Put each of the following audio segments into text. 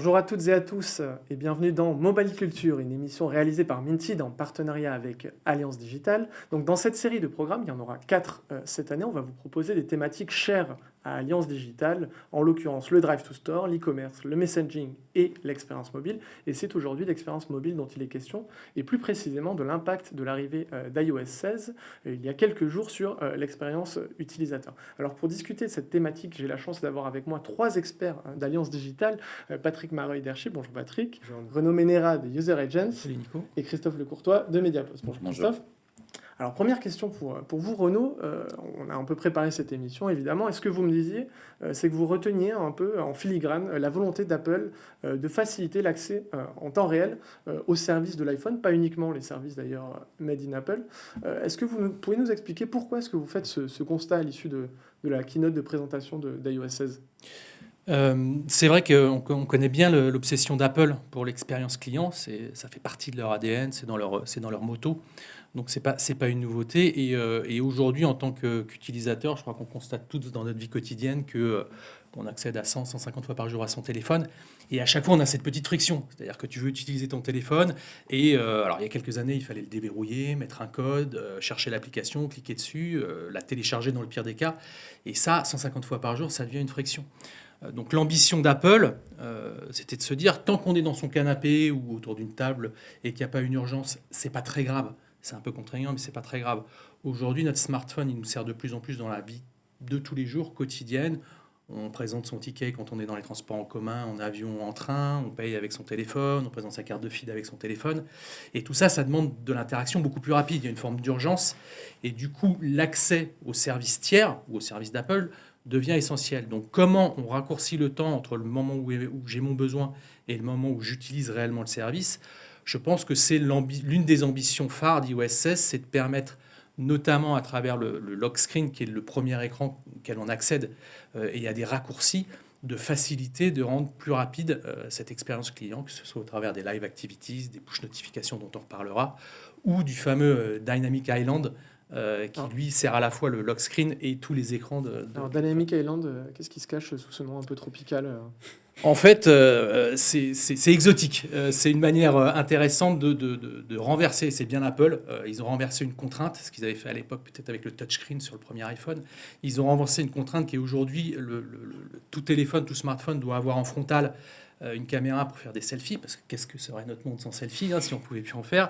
Bonjour à toutes et à tous et bienvenue dans Mobile Culture, une émission réalisée par Minted en partenariat avec Alliance Digitale. Donc dans cette série de programmes, il y en aura 4 cette année, on va vous proposer des thématiques chères à Alliance Digitale, en l'occurrence le Drive to Store, l'e-commerce, le messaging et l'expérience mobile. Et c'est aujourd'hui l'expérience mobile dont il est question, et plus précisément de l'impact de l'arrivée d'iOS 16 il y a quelques jours sur l'expérience utilisateur. Alors pour discuter de cette thématique, j'ai la chance d'avoir avec moi 3 experts d'Alliance Digitale. Patrick Mareuil d'Airship, bonjour Patrick. Bonjour. Renaud Ménéra de User Agents. Salut Nico. Et Christophe Lecourtois de Mediapost. Bonjour Bonjour. Christophe. Alors première question pour vous Renaud, on a un peu préparé cette émission évidemment, est-ce que vous me disiez, c'est que vous reteniez un peu en filigrane la volonté d'Apple de faciliter l'accès en temps réel aux services de l'iPhone, pas uniquement les services d'ailleurs made in Apple. Est-ce que vous pouvez nous expliquer pourquoi est-ce que vous faites ce constat à l'issue de la keynote de présentation d'iOS 16 ? C'est vrai qu'on connaît bien l'obsession d'Apple pour l'expérience client. Ça fait partie de leur ADN, c'est dans leur motto. Donc c'est pas une nouveauté. Et aujourd'hui, en tant qu'utilisateur, je crois qu'on constate tous dans notre vie quotidienne qu'on accède à 100-150 fois par jour à son téléphone. Et à chaque fois, on a cette petite friction. C'est-à-dire que tu veux utiliser ton téléphone. Et alors, il y a quelques années, il fallait le déverrouiller, mettre un code, chercher l'application, cliquer dessus, la télécharger dans le pire des cas. Et ça, 150 fois par jour, ça devient une friction. Donc l'ambition d'Apple, c'était de se dire, tant qu'on est dans son canapé ou autour d'une table et qu'il n'y a pas une urgence, c'est pas très grave. C'est un peu contraignant, mais c'est pas très grave. Aujourd'hui, notre smartphone, il nous sert de plus en plus dans la vie de tous les jours, quotidienne. On présente son ticket quand on est dans les transports en commun, en avion, en train, on paye avec son téléphone, on présente sa carte de fid avec son téléphone. Et tout ça, ça demande de l'interaction beaucoup plus rapide. Il y a une forme d'urgence. Et du coup, l'accès aux services tiers ou aux services d'Apple devient essentiel. Donc, comment on raccourcit le temps entre le moment où j'ai mon besoin et le moment où j'utilise réellement le service ? Je pense que c'est l'une des ambitions phares d'iOS 16, c'est de permettre, notamment à travers le lock screen, qui est le premier écran auquel on accède, et il y a des raccourcis, de faciliter, de rendre plus rapide cette expérience client, que ce soit au travers des live activities, des push notifications dont on reparlera, ou du fameux Dynamic Island, qui lui sert à la fois le lock screen et tous les écrans Alors Dynamic Island, qu'est-ce qui se cache sous ce nom un peu tropical En fait, c'est exotique. C'est une manière intéressante de renverser. C'est bien Apple. Ils ont renversé une contrainte, ce qu'ils avaient fait à l'époque peut-être avec le touchscreen sur le premier iPhone. Ils ont renversé une contrainte qui est aujourd'hui, tout téléphone, tout smartphone doit avoir en frontal une caméra pour faire des selfies, parce que qu'est-ce que serait notre monde sans selfie, si on pouvait plus en faire.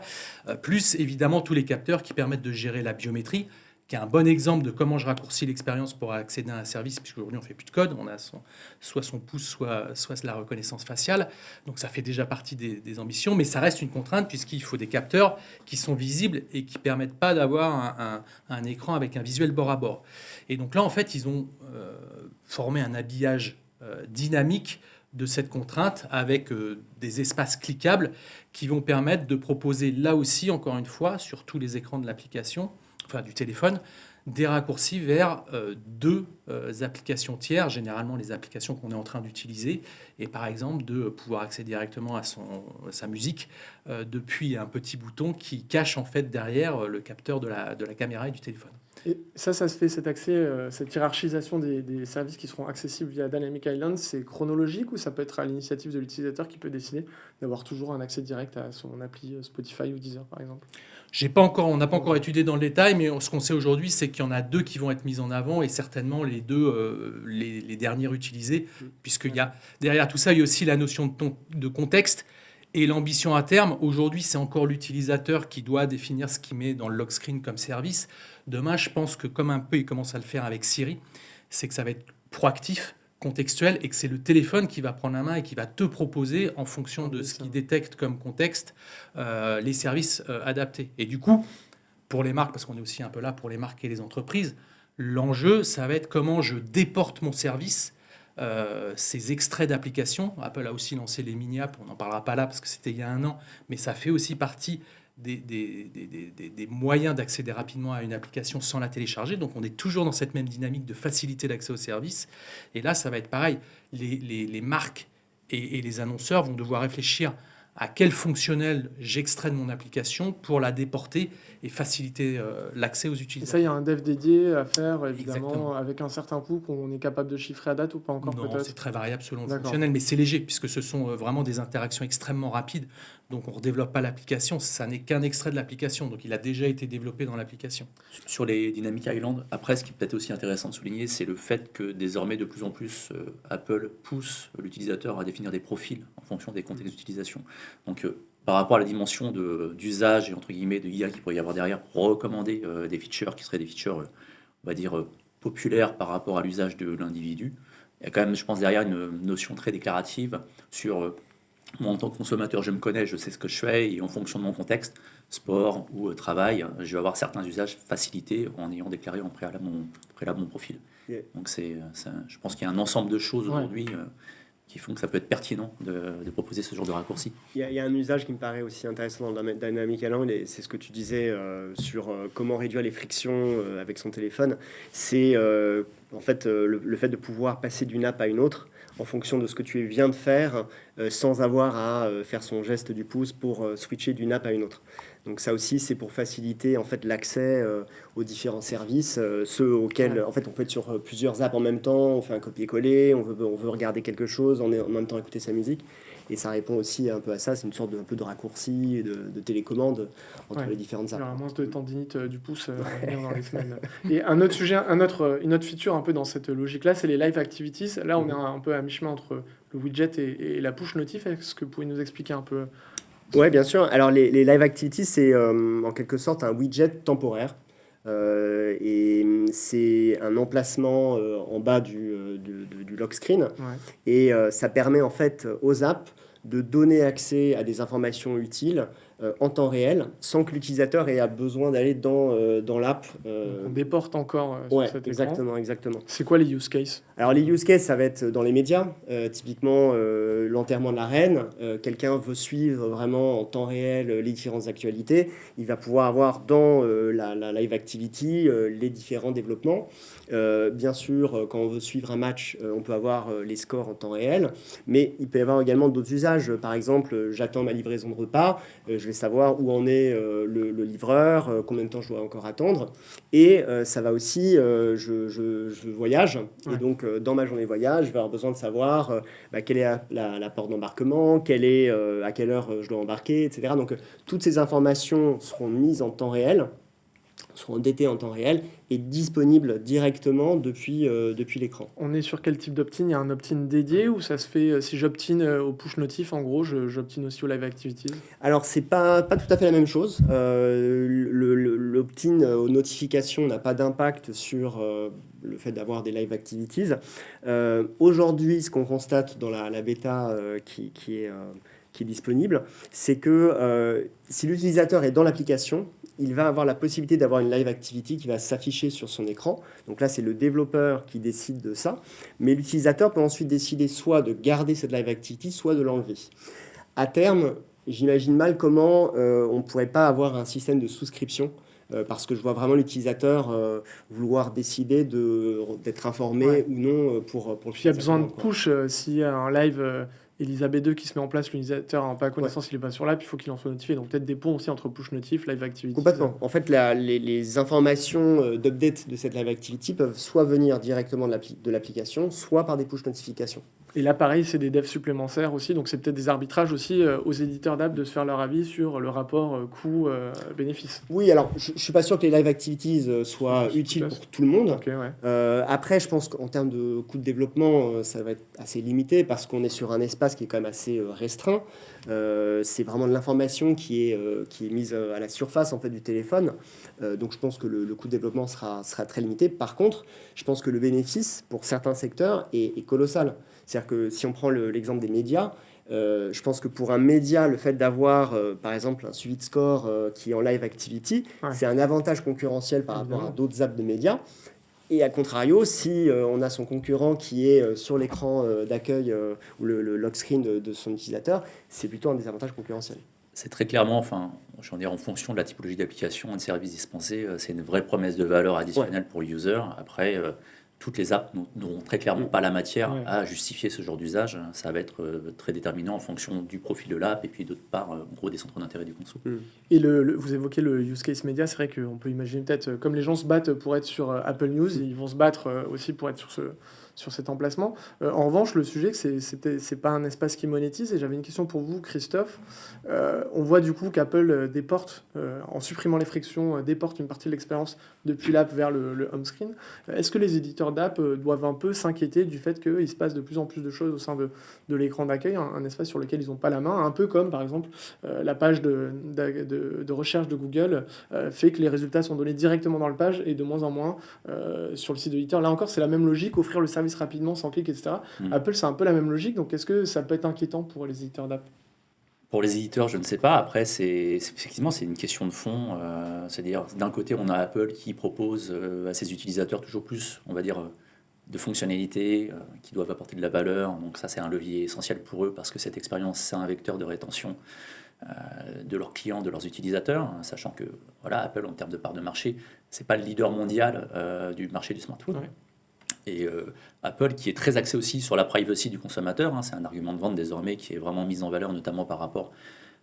Plus évidemment tous les capteurs qui permettent de gérer la biométrie, qui est un bon exemple de comment je raccourcis l'expérience pour accéder à un service, puisqu'aujourd'hui on ne fait plus de code, on a soit son pouce, soit la reconnaissance faciale. Donc ça fait déjà partie des ambitions, mais ça reste une contrainte, puisqu'il faut des capteurs qui sont visibles et qui ne permettent pas d'avoir un écran avec un visuel bord à bord. Et donc là, en fait, ils ont formé un habillage dynamique de cette contrainte avec des espaces cliquables qui vont permettre de proposer là aussi, encore une fois, sur tous les écrans de l'application, enfin du téléphone, des raccourcis vers deux applications tiers, généralement les applications qu'on est en train d'utiliser, et par exemple de pouvoir accéder directement à sa musique depuis un petit bouton qui cache en fait derrière le capteur de la caméra et du téléphone. Et ça se fait, cet accès, cette hiérarchisation des services qui seront accessibles via Dynamic Island, c'est chronologique ou ça peut être à l'initiative de l'utilisateur qui peut décider d'avoir toujours un accès direct à son appli Spotify ou Deezer par exemple ? On n'a pas encore étudié dans le détail, mais ce qu'on sait aujourd'hui, c'est qu'il y en a 2 qui vont être mises en avant et certainement les 2 les dernières utilisées, puisqu'il y a derrière tout ça, il y a aussi la notion de contexte et l'ambition à terme. Aujourd'hui, c'est encore l'utilisateur qui doit définir ce qu'il met dans le lock screen comme service. Demain, je pense que comme un peu il commence à le faire avec Siri, c'est que ça va être proactif, contextuel, et que c'est le téléphone qui va prendre la main et qui va te proposer, en fonction de ce qu'il détecte comme contexte, les services adaptés. Et du coup, pour les marques, parce qu'on est aussi un peu là pour les marques et les entreprises, l'enjeu, ça va être comment je déporte mon service, ces extraits d'applications. Apple a aussi lancé les mini-apps, on n'en parlera pas là parce que c'était il y a un an, mais ça fait aussi partie des moyens d'accéder rapidement à une application sans la télécharger. Donc on est toujours dans cette même dynamique de faciliter l'accès aux services. Et là, ça va être pareil. Les marques et les annonceurs vont devoir réfléchir à quel fonctionnel j'extrais de mon application pour la déporter et faciliter l'accès aux Et ça, utilisateurs. il y a un dev dédié à faire, évidemment, Exactement. avec un certain coût qu'on est capable de chiffrer à date ou pas encore Non, peut-être. c'est très variable selon le D'accord. fonctionnel, mais c'est léger, puisque ce sont vraiment des interactions extrêmement rapides. Donc on ne redéveloppe pas l'application, ça n'est qu'un extrait de l'application, donc il a déjà été développé dans l'application. Sur les Dynamic Island, après, ce qui est peut-être aussi intéressant de souligner, c'est le fait que désormais, de plus en plus, Apple pousse l'utilisateur à définir des profils en fonction des contextes d'utilisation. Donc, par rapport à la dimension d'usage et entre guillemets de IA qu'il pourrait y avoir derrière, pour recommander des features qui seraient des features, on va dire, populaires par rapport à l'usage de l'individu, il y a quand même, je pense, derrière une notion très déclarative sur moi, en tant que consommateur, je me connais, je sais ce que je fais, et en fonction de mon contexte, sport ou travail, je vais avoir certains usages facilités en ayant déclaré en préalable mon profil. Yeah. Donc je pense qu'il y a un ensemble de choses Ouais. aujourd'hui qui font que ça peut être pertinent de proposer ce genre de raccourci. Il y a un usage qui me paraît aussi intéressant dans le Dynamic Island, et c'est ce que tu disais sur comment réduire les frictions avec son téléphone. C'est en fait le fait de pouvoir passer d'une app à une autre en fonction de ce que tu viens de faire, sans avoir à faire son geste du pouce pour switcher d'une app à une autre. Donc ça aussi, c'est pour faciliter en fait l'accès aux différents services, ceux auxquels en fait on peut être sur plusieurs apps en même temps, on fait un copier-coller, on veut regarder quelque chose, en même temps écouter sa musique. Et ça répond aussi un peu à ça, c'est une sorte un peu de raccourci, de télécommande entre Ouais. les différentes Il y apps. aura moins de tendinite du pouce à venir dans les semaines. Et un autre sujet, une autre feature un peu dans cette logique-là, c'est les live activities. Là, on est un peu à mi-chemin entre le widget et la push notif. Est-ce que vous pouvez nous expliquer un peu? Ouais, bien sûr. Alors les live activities, c'est en quelque sorte un widget temporaire. Et c'est un emplacement en bas du lock screen. Ouais. Et ça permet en fait aux apps de donner accès à des informations utiles en temps réel, sans que l'utilisateur ait besoin d'aller dans l'app. Donc, on déporte encore sur Ouais, cet écran. exactement. C'est quoi les use cases? Alors les use cases, ça va être dans les médias, typiquement l'enterrement de la reine. Quelqu'un veut suivre vraiment en temps réel les différentes actualités. Il va pouvoir avoir dans la live activity les différents développements. Bien sûr, quand on veut suivre un match, on peut avoir les scores en temps réel, mais il peut y avoir également d'autres usages. Par exemple, j'attends ma livraison de repas, je vais savoir où en est le livreur, combien de temps je dois encore attendre. Et ça va aussi, je voyage, Ouais. et donc dans ma journée voyage, je vais avoir besoin de savoir quelle est la porte d'embarquement, à quelle heure je dois embarquer, etc. Donc toutes ces informations seront mises en temps réel, seront datées en temps réel et disponibles directement depuis l'écran. On est sur quel type d'opt-in? Il y a un opt-in dédié ou ça se fait si j'opt-in au push notif, en gros, j'opt-in aussi aux live activities? Alors, c'est pas tout à fait la même chose. L'opt-in aux notifications n'a pas d'impact sur le fait d'avoir des live activities. Aujourd'hui, ce qu'on constate dans la bêta qui est disponible, c'est que si l'utilisateur est dans l'application, il va avoir la possibilité d'avoir une live activity qui va s'afficher sur son écran. Donc là, c'est le développeur qui décide de ça. Mais l'utilisateur peut ensuite décider soit de garder cette live activity, soit de l'enlever. À terme, j'imagine mal comment on ne pourrait pas avoir un système de souscription parce que je vois vraiment l'utilisateur vouloir décider d'être informé Ouais. ou non pour le Puis il y a besoin de quoi. push s'il y a un live Elisabeth 2 qui se met en place, l'utilisateur n'a pas connaissance, il n'est pas sur l'app, il faut qu'il en soit notifié. Donc peut-être des ponts aussi entre push notif, live activity. Complètement. En fait, les informations d'update de cette live activity peuvent soit venir directement de l'application, soit par des push notifications. Et là, pareil, c'est des devs supplémentaires aussi, donc c'est peut-être des arbitrages aussi aux éditeurs d'app de se faire leur avis sur le rapport coût-bénéfice. Oui, alors je ne suis pas sûr que les live activities soient utiles pour tout le monde. Ok, ouais. Après, je pense qu'en termes de coût de développement, ça va être assez limité parce qu'on est sur un espace qui est quand même assez restreint. C'est vraiment de l'information qui est mise à la surface en fait, du téléphone. Donc je pense que le coût de développement sera très limité. Par contre, je pense que le bénéfice pour certains secteurs est colossal. C'est-à-dire que si on prend l'exemple des médias, je pense que pour un média, le fait d'avoir, par exemple, un suivi de score qui est en live activity, Ouais. c'est un avantage concurrentiel par rapport à Évidemment. d'autres apps de médias. Et à contrario, si on a son concurrent qui est sur l'écran d'accueil ou le lock screen de son utilisateur, c'est plutôt un désavantage concurrentiel. C'est très clairement, enfin, je veux dire, en fonction de la typologie d'application et de services dispensés, c'est une vraie promesse de valeur additionnelle pour le user. Après, toutes les apps n'auront très clairement pas la matière Ouais. à justifier ce genre d'usage. Ça va être très déterminant en fonction du profil de l'app et puis d'autre part, en gros, des centres d'intérêt du conso. Et vous évoquez le use case média, c'est vrai qu'on peut imaginer peut-être, comme les gens se battent pour être sur Apple News, ils vont se battre aussi pour être sur cet emplacement. En revanche, le sujet, c'est pas un espace qui monétise, et j'avais une question pour vous, Christophe. On voit du coup qu'Apple déporte, en supprimant les frictions, déporte une partie de l'expérience depuis l'app vers le home screen. Est-ce que les éditeurs d'app doivent un peu s'inquiéter du fait qu'il se passe de plus en plus de choses au sein de l'écran d'accueil, un espace sur lequel ils n'ont pas la main, un peu comme par exemple la page de recherche de Google fait que les résultats sont donnés directement dans la page et de moins en moins sur le site de l'éditeur. Là encore, c'est la même logique, offrir le service rapidement, sans clic, etc. Apple, c'est un peu la même logique, donc est-ce que ça peut être inquiétant pour les éditeurs d'app? Pour les éditeurs, je ne sais pas. Après, effectivement, c'est une question de fond. C'est-à-dire, d'un côté, on a Apple qui propose à ses utilisateurs toujours plus, on va dire, de fonctionnalités qui doivent apporter de la valeur. Donc ça, c'est un levier essentiel pour eux parce que cette expérience, c'est un vecteur de rétention de leurs clients, de leurs utilisateurs, sachant que voilà, Apple, en termes de part de marché, c'est pas le leader mondial du marché du smartphone. Ouais. Et Apple, qui est très axé aussi sur la privacy du consommateur, c'est un argument de vente désormais qui est vraiment mis en valeur, notamment par rapport,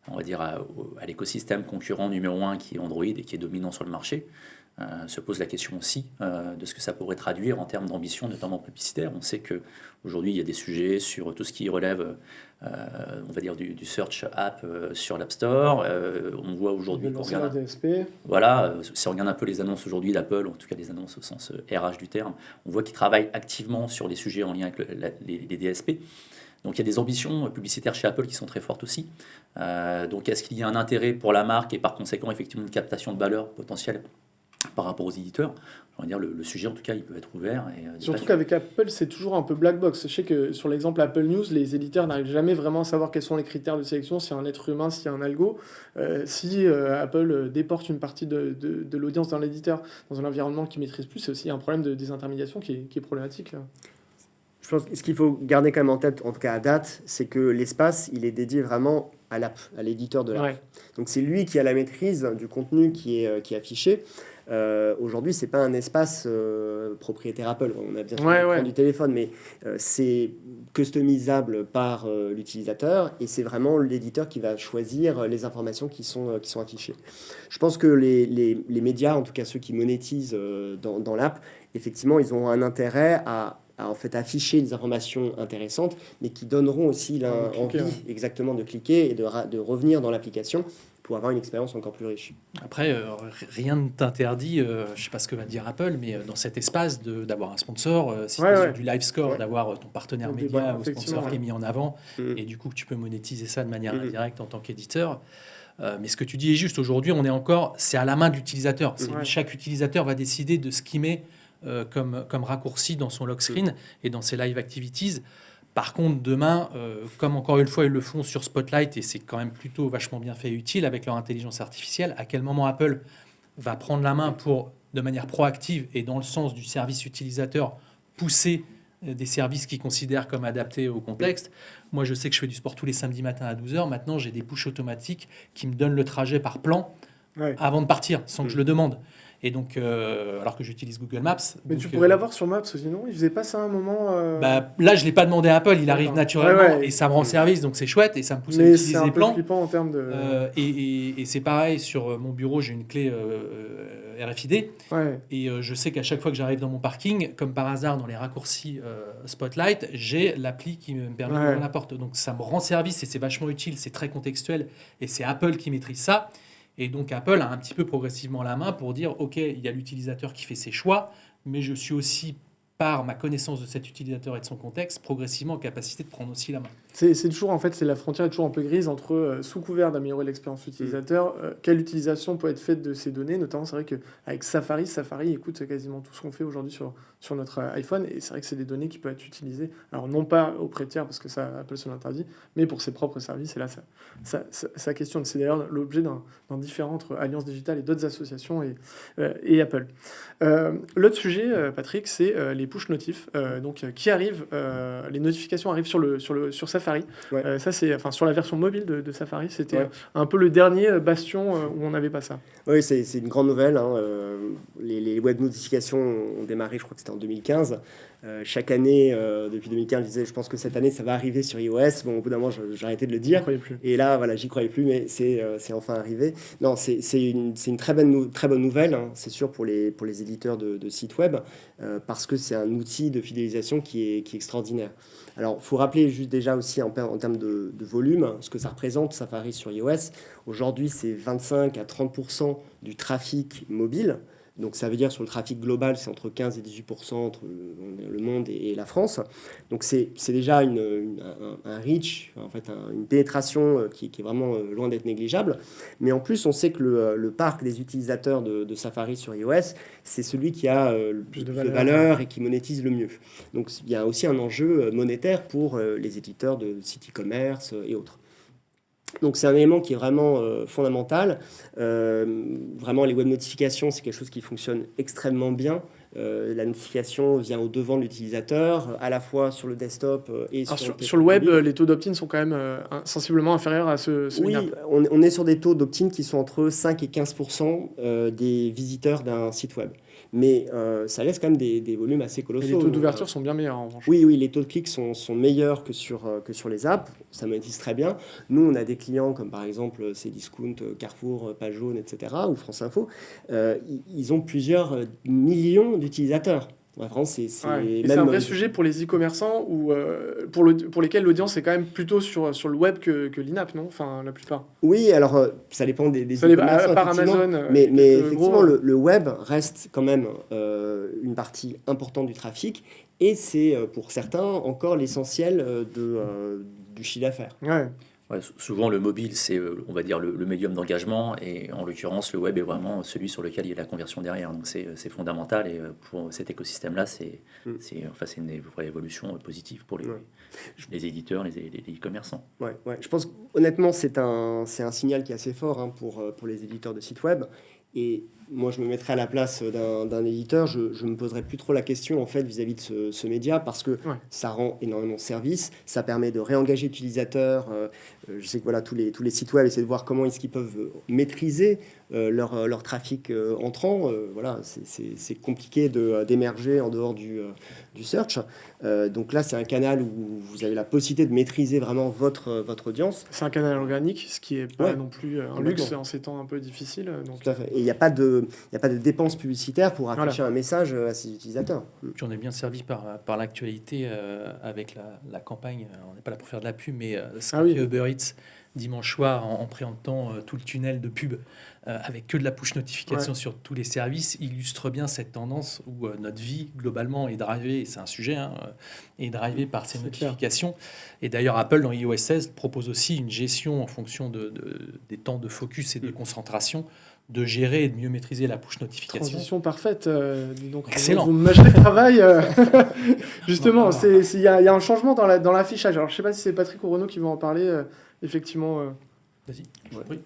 on va dire, à l'écosystème concurrent numéro 1 qui est Android et qui est dominant sur le marché. Se pose la question aussi de ce que ça pourrait traduire en termes d'ambition, notamment publicitaire. On sait qu'aujourd'hui, il y a des sujets sur tout ce qui relève, on va dire, du search app sur l'App Store. On voit aujourd'hui Ils veulent qu'on lancer leur regarde... DSP. Voilà, si on regarde un peu les annonces aujourd'hui d'Apple, en tout cas les annonces au sens RH du terme, on voit qu'ils travaillent activement sur les sujets en lien avec les DSP. Donc il y a des ambitions publicitaires chez Apple qui sont très fortes aussi. Donc est-ce qu'il y a un intérêt pour la marque et par conséquent effectivement une captation de valeur potentielle par rapport aux éditeurs? On va dire le sujet en tout cas il peut être ouvert. Surtout qu'avec Apple, c'est toujours un peu black box. Je sais que sur l'exemple Apple News, les éditeurs n'arrivent jamais vraiment à savoir quels sont les critères de sélection, s'il y a un être humain, s'il y a un algo. Si Apple déporte une partie de l'audience dans l'éditeur, dans un environnement qu'il maîtrise plus, c'est aussi un problème de désintermédiation qui est problématique. Je pense que ce qu'il faut garder quand même en tête, en tout cas à date, c'est que l'espace, il est dédié vraiment à l'app, à l'éditeur de l'app. Ouais. Donc c'est lui qui a la maîtrise du contenu qui est affiché. Aujourd'hui, c'est pas un espace propriétaire Apple. On a bien sûr l'écran du téléphone, mais c'est customisable par l'utilisateur et c'est vraiment l'éditeur qui va choisir les informations qui sont affichées. Je pense que les médias, en tout cas ceux qui monétisent dans l'app, effectivement, ils ont un intérêt à en fait afficher des informations intéressantes, mais qui donneront aussi l'envie exactement de cliquer et de revenir dans l'application pour avoir une expérience encore plus riche. Après, rien ne t'interdit, je ne sais pas ce que va dire Apple, mais dans cet espace d'avoir un sponsor, si tu as du live score, d'avoir ton partenaire média ou sponsor qui est mis en avant, et du coup tu peux monétiser ça de manière indirecte en tant qu'éditeur. Mais ce que tu dis est juste, aujourd'hui on est encore, c'est à la main de l'utilisateur. Chaque utilisateur va décider de ce qu'il met comme raccourci dans son lock screen et dans ses live activities. Par contre, demain, comme encore une fois ils le font sur Spotlight, et c'est quand même plutôt vachement bien fait et utile avec leur intelligence artificielle, à quel moment Apple va prendre la main pour, de manière proactive et dans le sens du service utilisateur, pousser des services qu'ils considèrent comme adaptés au contexte. Moi, je sais que je fais du sport tous les samedis matins à 12h. Maintenant, j'ai des push automatiques qui me donnent le trajet par plan avant de partir, sans que je le demande. Et donc, alors que j'utilise Google Maps. Mais donc, tu pourrais l'avoir sur Maps, sinon il faisait pas ça à un moment. Là, je ne l'ai pas demandé à Apple, il arrive naturellement et ça me rend service, donc c'est chouette et ça me pousse à utiliser les plans. C'est un peu flippant en termes de... et c'est pareil, sur mon bureau, j'ai une clé RFID. Et je sais qu'à chaque fois que j'arrive dans mon parking, comme par hasard, dans les raccourcis Spotlight, j'ai l'appli qui me permet d'ouvrir la porte. Donc ça me rend service et c'est vachement utile, c'est très contextuel et c'est Apple qui maîtrise ça. Et donc Apple a un petit peu progressivement la main pour dire, OK, il y a l'utilisateur qui fait ses choix, mais je suis aussi, par ma connaissance de cet utilisateur et de son contexte, progressivement en capacité de prendre aussi la main. C'est toujours, en fait, c'est la frontière est toujours un peu grise entre, sous couvert d'améliorer l'expérience utilisateur, quelle utilisation peut être faite de ces données, notamment c'est vrai qu'avec Safari écoute quasiment tout ce qu'on fait aujourd'hui sur notre iPhone, et c'est vrai que c'est des données qui peuvent être utilisées, alors non pas auprès de tiers, parce que ça, Apple se l'interdit, mais pour ses propres services, et là, ça questionne. C'est d'ailleurs l'objet d'un différent entre Alliance Digitale et d'autres associations et Apple. L'autre sujet, Patrick, c'est les push notifs, qui arrivent, les notifications arrivent sur Safari. Ouais. Ça, c'est, enfin, sur la version mobile de Safari, c'était Ouais. un peu le dernier bastion où on n'avait pas ça. Oui, c'est une grande nouvelle, hein. Les web notifications ont démarré, je crois que c'était en 2015. Chaque année, depuis 2015, je disais, je pense que cette année, ça va arriver sur iOS. Bon, au bout d'un moment, j'ai arrêté de le Je ne dire. croyais plus. Et là, voilà, j'y croyais plus, mais c'est enfin arrivé. Non, c'est une très bonne nouvelle, hein, c'est sûr, pour les éditeurs de sites web, parce que c'est un outil de fidélisation qui est extraordinaire. Alors, il faut rappeler juste déjà aussi en termes de volume, ce que ça représente, Safari sur iOS. Aujourd'hui, c'est 25 à 30% du trafic mobile. Donc ça veut dire sur le trafic global, c'est entre 15 et 18% entre le monde et la France. Donc c'est déjà un reach, en fait, une pénétration qui est vraiment loin d'être négligeable. Mais en plus, on sait que le parc des utilisateurs de Safari sur iOS, c'est celui qui a le plus de valeur et qui monétise le mieux. Donc il y a aussi un enjeu monétaire pour les éditeurs de sites e-commerce et autres. Donc c'est un élément qui est vraiment fondamental. Vraiment, les web notifications, c'est quelque chose qui fonctionne extrêmement bien. La notification vient au devant de l'utilisateur, à la fois sur le desktop et Alors, sur sur le web, mobile. les taux d'opt-in sont quand même sensiblement inférieurs à ceux Oui, in-app. on est sur des taux d'opt-in qui sont entre 5 et 15% des visiteurs d'un site web. Mais ça laisse quand même des volumes assez Et colossaux. les taux Donc, d'ouverture sont bien meilleurs en revanche. oui, les taux de clics sont meilleurs que sur les apps. Ça monétise très bien. Nous, on a des clients comme par exemple Cdiscount, Carrefour, Page Jaune, etc. ou France Info. Ils ont plusieurs millions d'utilisateurs. Ouais, vraiment, c'est Et même c'est un vrai sujet pour les e-commerçants pour lesquels l'audience est quand même plutôt sur le web que l'in-app, non? Enfin, la plupart. Oui, alors ça dépend des Ça dépend, e-commerçants, à part effectivement. Amazon. Mais quelques effectivement, gros, le web reste quand même une partie importante du trafic et c'est pour certains encore l'essentiel du chiffre d'affaires. Ouais. Ouais, souvent, le mobile, c'est, on va dire, le médium d'engagement, et en l'occurrence, le web est vraiment celui sur lequel il y a la conversion derrière. Donc, c'est fondamental, et pour cet écosystème-là, c'est une vraie évolution positive pour Ouais. les éditeurs, les e-commerçants. Ouais. Je pense honnêtement c'est un signal qui est assez fort, hein, pour les éditeurs de sites web. Et moi, je me mettrais à la place d'un éditeur, je ne me poserais plus trop la question en fait vis-à-vis de ce média parce que ça rend énormément de service, ça permet de réengager l'utilisateur. Je sais que voilà, tous les sites web essaient de voir comment est-ce qu'ils peuvent maîtriser leur trafic entrant. Voilà, c'est compliqué d'émerger en dehors du search. Donc là, c'est un canal où vous avez la possibilité de maîtriser vraiment votre audience. C'est un canal organique, ce qui n'est pas Ouais. non plus un Complètement. luxe en ces temps un peu difficiles. Donc, Tout à fait. Et il n'y a pas de dépenses publicitaires pour afficher un message à ses utilisateurs. Puis on est bien servi par l'actualité avec la campagne. On n'est pas là pour faire de la pub, mais ce qu'a fait Uber Eats dimanche soir en préemptant tout le tunnel de pub avec que de la push notification sur tous les services illustre bien cette tendance où notre vie globalement est drivée, et c'est un sujet, est drivée par ces notifications. Et d'ailleurs Apple dans iOS 16 propose aussi une gestion en fonction des temps de focus et de concentration, de gérer et de mieux maîtriser la push notification. Transition parfaite. Dis donc, excellent. Vous me mâchez le travail. Justement, il y a un changement dans l'affichage. Alors, je ne sais pas si c'est Patrick ou Renaud qui vont en parler. Effectivement. Vas-y. Ouais.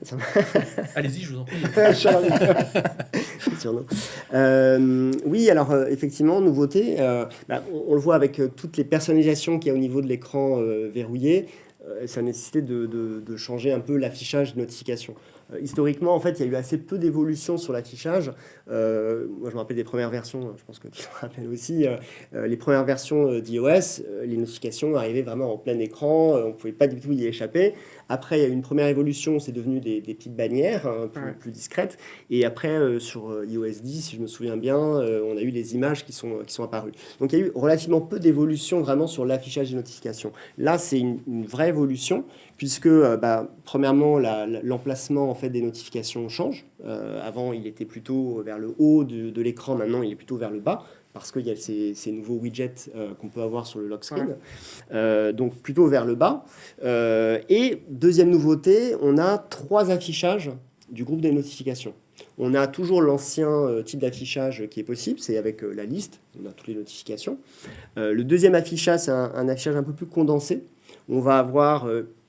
Allez-y, je vous en prie. Oui, alors effectivement, nouveauté. On le voit avec toutes les personnalisations qu'il y a au niveau de l'écran verrouillé. Ça a nécessité de changer un peu l'affichage de notification. Historiquement, en fait, il y a eu assez peu d'évolution sur l'affichage. Moi, je me rappelle des premières versions, je pense que tu te rappelles aussi, les premières versions d'iOS, les notifications arrivaient vraiment en plein écran, on ne pouvait pas du tout y échapper. Après, il y a eu une première évolution, c'est devenu des petites bannières plus discrètes. Et après, sur iOS 10, si je me souviens bien, on a eu les images qui sont apparues. Donc, il y a eu relativement peu d'évolution vraiment sur l'affichage des notifications. Là, c'est une vraie évolution, puisque, premièrement, l'emplacement en fait, des notifications change. Avant, il était plutôt vers le haut de l'écran. Maintenant, il est plutôt vers le bas, parce qu'il y a ces nouveaux widgets qu'on peut avoir sur le lock screen. Donc, plutôt vers le bas. Et deuxième nouveauté, on a 3 affichages du groupe des notifications. On a toujours l'ancien type d'affichage qui est possible, c'est avec la liste, on a toutes les notifications. Le deuxième affichage, c'est un affichage un peu plus condensé. On va avoir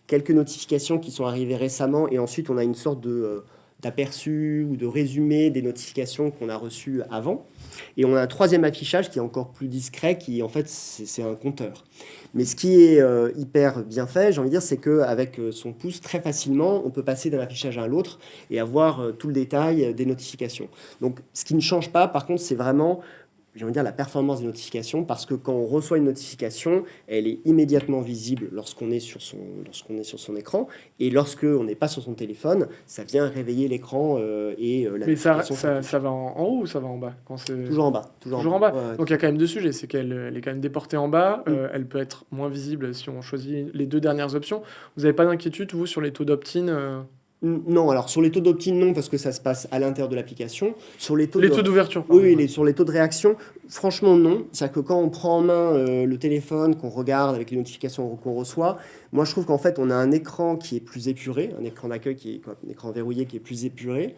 quelques notifications qui sont arrivées récemment et ensuite on a une sorte de d'aperçu ou de résumé des notifications qu'on a reçues avant. Et on a un troisième affichage qui est encore plus discret, qui en fait c'est un compteur. Mais ce qui est hyper bien fait, j'ai envie de dire, c'est qu'avec son pouce, très facilement, on peut passer d'un affichage à l'autre et avoir tout le détail des notifications. Donc ce qui ne change pas, par contre, c'est vraiment, j'ai envie de dire, la performance des notifications, parce que quand on reçoit une notification, elle est immédiatement visible lorsqu'on est sur son écran, et lorsqu'on n'est pas sur son téléphone, ça vient réveiller l'écran et la Mais ça, notification. ça va en haut ou ça va en bas quand c'est... Toujours en bas. Toujours en bas. Ouais, Donc il y a quand même deux sujets. C'est elle est quand même déportée en bas. Elle peut être moins visible si on choisit les deux dernières options. Vous n'avez pas d'inquiétude, vous, sur les taux d'opt-in Non, alors sur les taux d'opt-in, non, parce que ça se passe à l'intérieur de l'application. Sur les taux d'ouverture, pardon. Oui, sur les taux de réaction, franchement, non. C'est-à-dire que quand on prend en main le téléphone, qu'on regarde avec les notifications qu'on reçoit, moi, je trouve qu'en fait, on a un écran qui est plus épuré, un écran d'accueil qui est un écran verrouillé qui est plus épuré.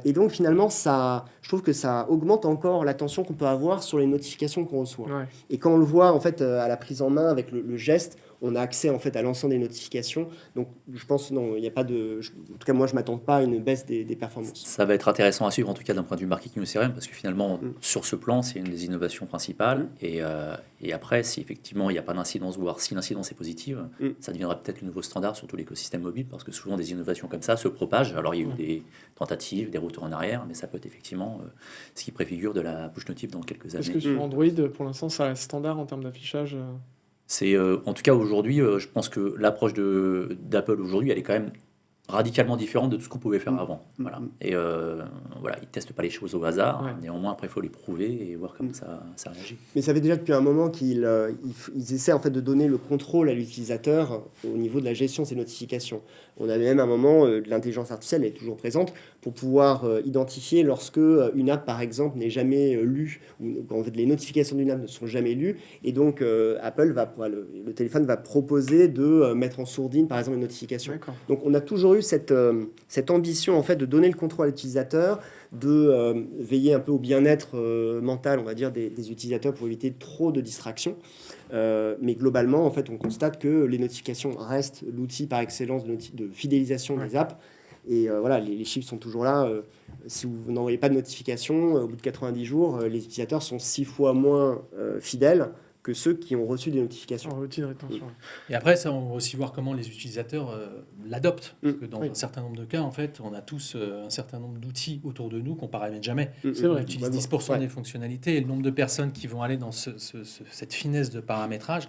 Et donc, finalement, je trouve que ça augmente encore l'attention qu'on peut avoir sur les notifications qu'on reçoit. Ouais. Et quand on le voit, en fait, à la prise en main avec le geste, on a accès en fait à l'ensemble des notifications. Donc je pense non, il n'y a pas de. En tout cas, moi, je m'attends pas à une baisse des performances. Ça va être intéressant à suivre, en tout cas d'un point de vue marketing au CRM, parce que finalement, sur ce plan, c'est une des innovations principales. Et après, si effectivement il n'y a pas d'incidence, voire si l'incidence est positive, ça deviendra peut-être le nouveau standard sur tout l'écosystème mobile, parce que souvent des innovations comme ça se propagent. Alors il y a eu des tentatives, des retours en arrière, mais ça peut être effectivement ce qui préfigure de la push notif dans quelques années. Est-ce que sur Android, pour l'instant, ça reste standard en termes d'affichage C'est en tout cas aujourd'hui, je pense que l'approche d'Apple aujourd'hui, elle est quand même radicalement différente de tout ce qu'on pouvait faire avant. Voilà. Et voilà, ils testent pas les choses au hasard. Ouais. Néanmoins, après, il faut les prouver et voir comment ça réagit. Mais ça fait déjà depuis un moment qu'ils essaient en fait de donner le contrôle à l'utilisateur au niveau de la gestion de ses notifications. On avait même un moment, l'intelligence artificielle est toujours présente pour pouvoir identifier lorsque une app, par exemple, n'est jamais lue, ou quand en fait, les notifications d'une app ne sont jamais lues. Et donc, Apple le téléphone va proposer de mettre en sourdine, par exemple, une notification. D'accord. Donc, on a toujours eu cette ambition en fait de donner le contrôle à l'utilisateur, de veiller un peu au bien-être mental, on va dire, des utilisateurs pour éviter trop de distractions. Mais globalement, en fait, on constate que les notifications restent l'outil par excellence de fidélisation des apps. Et voilà, les chiffres sont toujours là. Si vous n'envoyez pas de notification, au bout de 90 jours, les utilisateurs sont 6 fois moins fidèles que ceux qui ont reçu des notifications. En outil de rétention. Et après, ça, on va aussi voir comment les utilisateurs l'adoptent. Parce que dans Oui. un certain nombre de cas, en fait, on a tous un certain nombre d'outils autour de nous qu'on ne paramètre jamais. C'est vrai. On utilise Vraiment. 10% des fonctionnalités et le nombre de personnes qui vont aller dans cette finesse de paramétrage.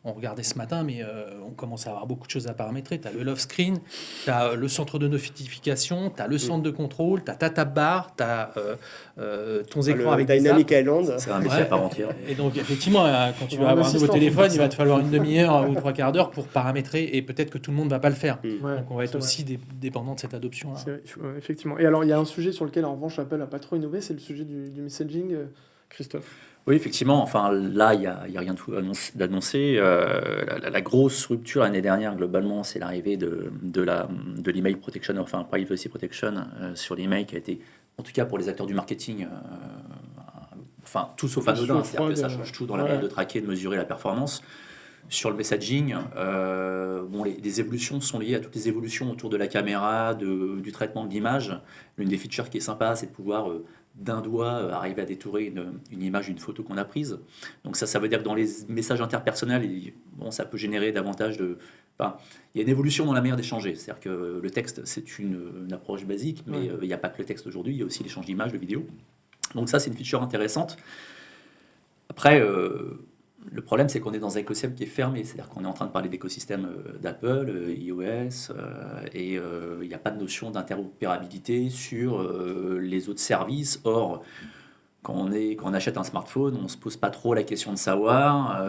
On regardait ce matin, mais on commence à avoir beaucoup de choses à paramétrer. Tu as le love screen, tu as le centre de notification, tu as le centre de contrôle, tu as ta tab bar, tu as ton écran avec des Dynamic apps. Island. C'est un métier à part entière. Et donc, effectivement, quand tu On vas a un avoir un nouveau assistant téléphone, pour il va ça. te falloir une demi-heure ou 3 quarts d'heure pour paramétrer, et peut-être que tout le monde ne va pas le faire. Ouais, Donc, on va être c'est vrai. aussi dépendant de cette adoption-là. C'est vrai, effectivement. Et alors, il y a un sujet sur lequel, en revanche, Apple n'a pas trop innové, c'est le sujet du messaging. Christophe. Oui, effectivement. Enfin, là, il y a rien d'annoncé. La grosse rupture l'année dernière, globalement, c'est l'arrivée de l'email protection, enfin privacy protection sur l'email, qui a été, en tout cas pour les acteurs du marketing, enfin tout sauf anodin. C'est-à-dire que ça change tout dans la manière de traquer, de mesurer la performance. Sur le messaging, les évolutions sont liées à toutes les évolutions autour de la caméra, du traitement de l'image. L'une des features qui est sympa, c'est de pouvoir d'un doigt arriver à détourer une image d'une photo qu'on a prise. Donc ça veut dire que dans les messages interpersonnels, ça peut générer davantage de... Enfin, il y a une évolution dans la manière d'échanger. C'est-à-dire que le texte, c'est une approche basique, mais il n'y a pas que le texte aujourd'hui, il y a aussi l'échange d'images, de vidéos. Donc ça, c'est une feature intéressante. Après... le problème, c'est qu'on est dans un écosystème qui est fermé. C'est-à-dire qu'on est en train de parler d'écosystème d'Apple, iOS, et il n'y a pas de notion d'interopérabilité sur les autres services. Or, quand on achète un smartphone, on ne se pose pas trop la question de savoir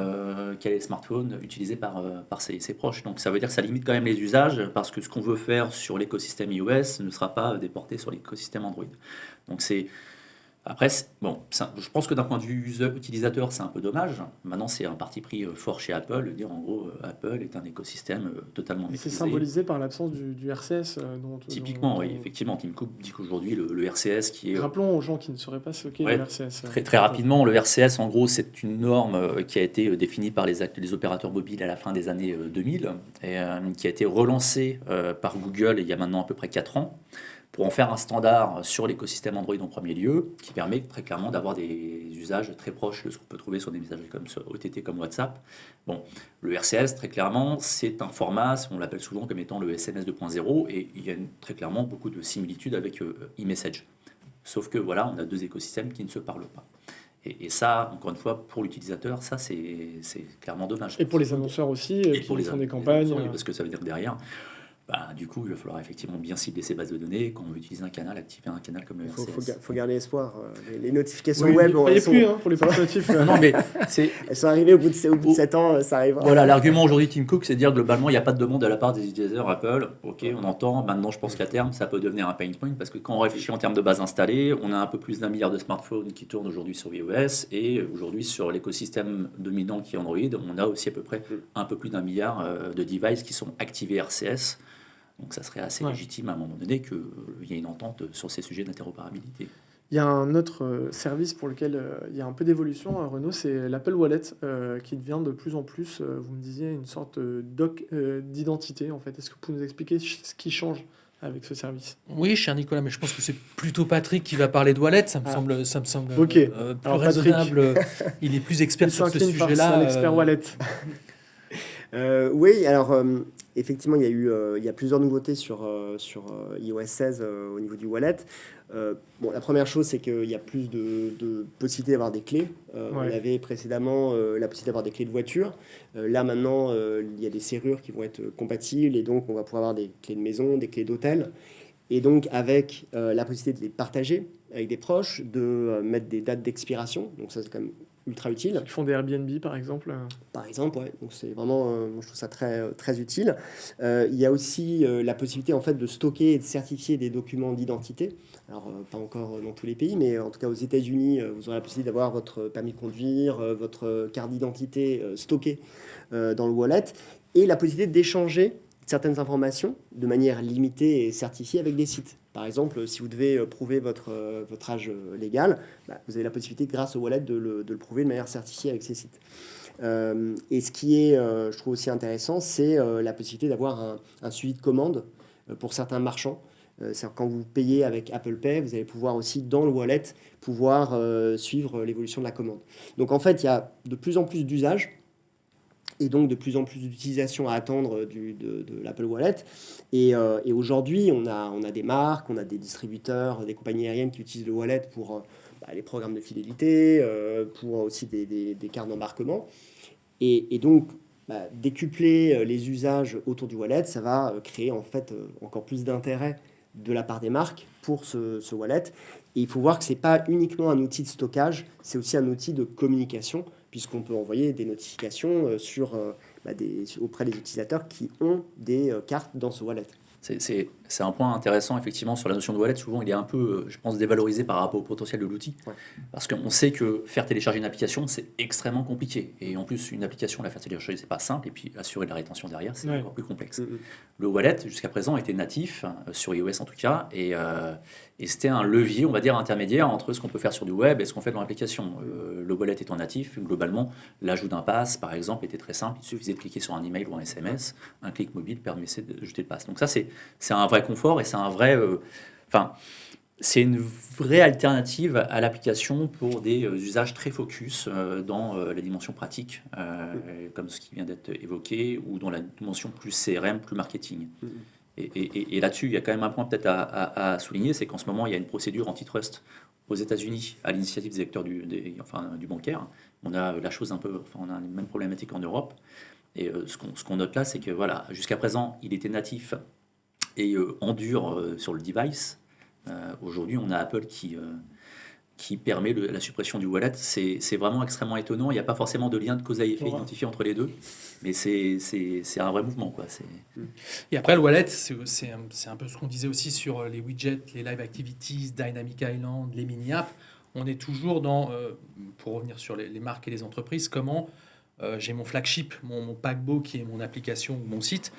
quel est le smartphone utilisé par ses proches. Donc ça veut dire que ça limite quand même les usages, parce que ce qu'on veut faire sur l'écosystème iOS ne sera pas déporté sur l'écosystème Android. Donc c'est... Après, je pense que d'un point de vue utilisateur, c'est un peu dommage. Maintenant, c'est un parti pris fort chez Apple, de dire en gros, Apple est un écosystème totalement Et c'est maîtrisé. symbolisé par l'absence du RCS. Typiquement, oui, effectivement, Tim Cook dit qu'aujourd'hui, le RCS qui est... Rappelons aux gens qui ne sauraient pas ce qu'est le RCS. Très, très rapidement, le RCS, en gros, c'est une norme qui a été définie par les opérateurs mobiles à la fin des années 2000, et qui a été relancée par Google il y a maintenant à peu près 4 ans, pour en faire un standard sur l'écosystème Android en premier lieu, qui permet très clairement d'avoir des usages très proches de ce qu'on peut trouver sur des messageries comme OTT comme WhatsApp. Bon, le RCS, très clairement, c'est un format, on l'appelle souvent comme étant le SMS 2.0, et il y a très clairement beaucoup de similitudes avec eMessage. Sauf que voilà, on a deux écosystèmes qui ne se parlent pas. Et ça, encore une fois, pour l'utilisateur, ça c'est clairement dommage. Et pour les annonceurs aussi, Et qui pour les font des annonceurs, campagnes. oui, parce que ça veut dire que derrière, du coup, il va falloir effectivement bien cibler ces bases de données. Quand on veut utiliser un canal, activer un canal comme le RCS. Faut garder espoir. Les notifications Oui, web, il elles n'y sont, plus pour les parcs natifs. Non, mais c'est elles sont arrivées au bout de 7 ans, ça arrivera. voilà, l'argument aujourd'hui Tim Cook, c'est de dire globalement, il n'y a pas de demande de la part des utilisateurs Apple. Ok, on entend. Maintenant, je pense qu'à terme, ça peut devenir un pain point parce que quand on réfléchit en termes de bases installées, on a un peu plus d'1 milliard de smartphones qui tournent aujourd'hui sur iOS et aujourd'hui sur l'écosystème dominant qui est Android, on a aussi à peu près un peu plus d'1 milliard de devices qui sont activés RCS. Donc ça serait assez légitime à un moment donné qu'il y ait une entente sur ces sujets d'interopérabilité. Il y a un autre service pour lequel il y a un peu d'évolution, Renaud, c'est l'Apple Wallet, qui devient de plus en plus, vous me disiez, une sorte d'identité, en fait. Est-ce que vous pouvez nous expliquer ce qui change avec ce service? Oui, cher Nicolas, mais je pense que c'est plutôt Patrick qui va parler de Wallet. Ça me semble Ok. plus Alors, raisonnable. Il est plus expert sur ce C'est sujet-là. un expert Wallet. Oui, alors effectivement, il y a plusieurs nouveautés sur iOS 16 au niveau du wallet. La première chose, c'est qu'il y a plus de possibilités d'avoir des clés. On avait précédemment la possibilité d'avoir des clés de voiture. Là, maintenant, il y a des serrures qui vont être compatibles et donc on va pouvoir avoir des clés de maison, des clés d'hôtel. Et donc, avec la possibilité de les partager avec des proches, de mettre des dates d'expiration. Donc ça, c'est quand même ultra utile. Ils font des Airbnb, par exemple. Par exemple, ouais. Donc c'est vraiment, je trouve ça très, très utile. Il y a aussi la possibilité en fait de stocker et de certifier des documents d'identité. Alors pas encore dans tous les pays, mais en tout cas aux États-Unis, vous aurez la possibilité d'avoir votre permis de conduire, votre carte d'identité stockée dans le wallet, et la possibilité d'échanger certaines informations de manière limitée et certifiée avec des sites. Par exemple, si vous devez prouver votre âge légal, vous avez la possibilité, grâce au wallet, de le prouver de manière certifiée avec ces sites. Et ce qui est, je trouve aussi intéressant, c'est la possibilité d'avoir un suivi de commande pour certains marchands. C'est-à-dire quand vous payez avec Apple Pay, vous allez pouvoir aussi, dans le wallet, pouvoir suivre l'évolution de la commande. Donc en fait, il y a de plus en plus d'usages et donc de plus en plus d'utilisation à attendre de l'Apple Wallet. Et aujourd'hui, on a des marques, on a des distributeurs, des compagnies aériennes qui utilisent le wallet pour les programmes de fidélité, pour aussi des cartes d'embarquement. Et donc, décupler les usages autour du wallet, ça va créer en fait encore plus d'intérêt de la part des marques pour ce wallet. Et il faut voir que ce n'est pas uniquement un outil de stockage, c'est aussi un outil de communication, puisqu'on peut envoyer des notifications auprès des utilisateurs qui ont des cartes dans ce wallet. C'est un point intéressant, effectivement, sur la notion de wallet. Souvent, il est un peu, je pense, dévalorisé par rapport au potentiel de l'outil. Ouais. Parce qu'on sait que faire télécharger une application, c'est extrêmement compliqué. Et en plus, une application, la faire télécharger, c'est pas simple. Et puis, assurer de la rétention derrière, c'est encore plus complexe. Le wallet, jusqu'à présent, était natif, sur iOS en tout cas. Et c'était un levier, on va dire, intermédiaire entre ce qu'on peut faire sur du web et ce qu'on fait dans l'application. Le wallet étant natif, globalement, l'ajout d'un pass, par exemple, était très simple. Il suffisait de cliquer sur un email ou un SMS. Un clic mobile permettait de jeter le pass. Donc ça, c'est un vrai confort et c'est un vrai... c'est une vraie alternative à l'application pour des usages très focus dans la dimension pratique, comme ce qui vient d'être évoqué, ou dans la dimension plus CRM, plus marketing. Et là-dessus, il y a quand même un point peut-être à souligner, c'est qu'en ce moment, il y a une procédure antitrust aux États-Unis à l'initiative des acteurs du bancaire. On a la chose un peu... on a les mêmes problématiques en Europe. Et ce qu'on note là, c'est que voilà, jusqu'à présent, il était natif et en dur sur le device. Aujourd'hui, on a Apple qui permet la suppression du wallet. C'est vraiment extrêmement étonnant. Il n'y a pas forcément de lien de cause à effet identifié entre les deux, mais c'est un vrai mouvement, quoi. Et après, le wallet, c'est un peu ce qu'on disait aussi sur les widgets, les live activities, Dynamic Island, les mini-apps. On est toujours dans, pour revenir sur les marques et les entreprises, comment... j'ai mon flagship, mon paquebot qui est mon application ou mon site,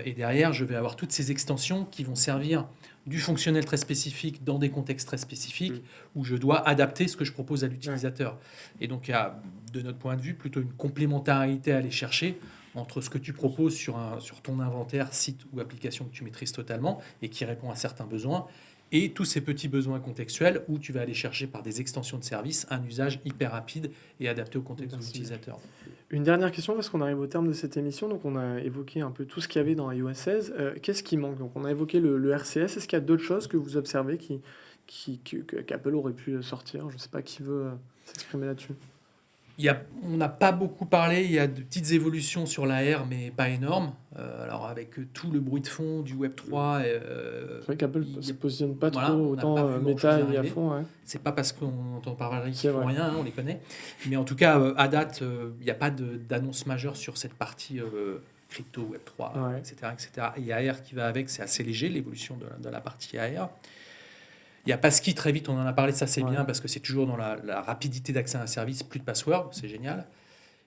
et derrière je vais avoir toutes ces extensions qui vont servir du fonctionnel très spécifique dans des contextes très spécifiques où je dois adapter ce que je propose à l'utilisateur. Et donc il y a, de notre point de vue, plutôt une complémentarité à aller chercher entre ce que tu proposes sur ton inventaire, site ou application que tu maîtrises totalement et qui répond à certains besoins, et tous ces petits besoins contextuels où tu vas aller chercher par des extensions de services un usage hyper rapide et adapté au contexte de l'utilisateur. Une dernière question, parce qu'on arrive au terme de cette émission. Donc, on a évoqué un peu tout ce qu'il y avait dans iOS 16. Qu'est-ce qui manque? Donc, on a évoqué le RCS. Est-ce qu'il y a d'autres choses que vous observez qu'Apple aurait pu sortir? Je ne sais pas qui veut s'exprimer là-dessus. On n'a pas beaucoup parlé, il y a de petites évolutions sur l'AR, mais pas énormes. Alors avec tout le bruit de fond du Web3... c'est vrai qu'Apple ne se positionne pas voilà, trop, on n'a pas autant vu Meta grand-chose et à arriver. fond. Ouais. C'est pas parce qu'on entend parler C'est qu'ils font vrai. rien, on les connaît. Mais en tout cas, à date, il n'y a pas d'annonce majeure sur cette partie crypto, Web3, Ouais. etc. Et AR qui va avec, c'est assez léger, l'évolution de la partie AR. Il y a Passkey, très vite, on en a parlé, ça c'est Ouais. bien, parce que c'est toujours dans la rapidité d'accès à un service, plus de password, c'est génial.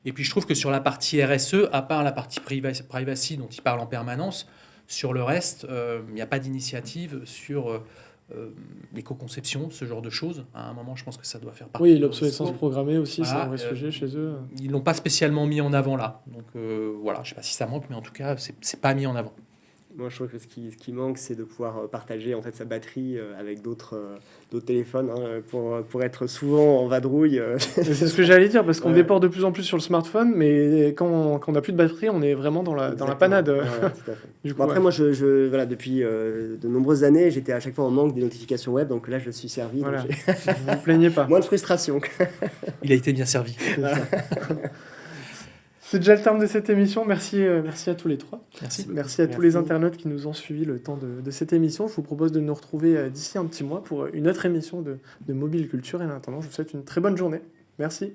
Et puis je trouve que sur la partie RSE, à part la partie privacy dont il parle en permanence, sur le reste, il n'y a pas d'initiative sur l'éco-conception, ce genre de choses. À un moment, je pense que ça doit faire partie Oui, de leur l'obsolescence discours. programmée aussi, c'est Voilà, un vrai sujet chez eux. Ils ne l'ont pas spécialement mis en avant là. Donc voilà, je ne sais pas si ça manque, mais en tout cas, c'est pas mis en avant. Moi, je trouve que ce qui manque, c'est de pouvoir partager en fait sa batterie avec d'autres téléphones pour être souvent en vadrouille. C'est ce que j'allais dire, parce qu'on Ouais. déporte de plus en plus sur le smartphone, mais quand on n'a plus de batterie, on est vraiment dans la panade. Ouais, tout à fait. Du coup, Bon, après, ouais. moi, voilà, depuis de nombreuses années, j'étais à chaque fois en manque des notifications web, donc là, je suis servi. Voilà. Donc j'ai Vous vous plaignez pas. moins de frustration. Il a été bien servi. C'est déjà le terme de cette émission. Merci à tous les trois. Merci. Merci à tous les internautes qui nous ont suivis le temps de cette émission. Je vous propose de nous retrouver d'ici un petit mois pour une autre émission de Mobile Culture. Et en attendant, je vous souhaite une très bonne journée. Merci.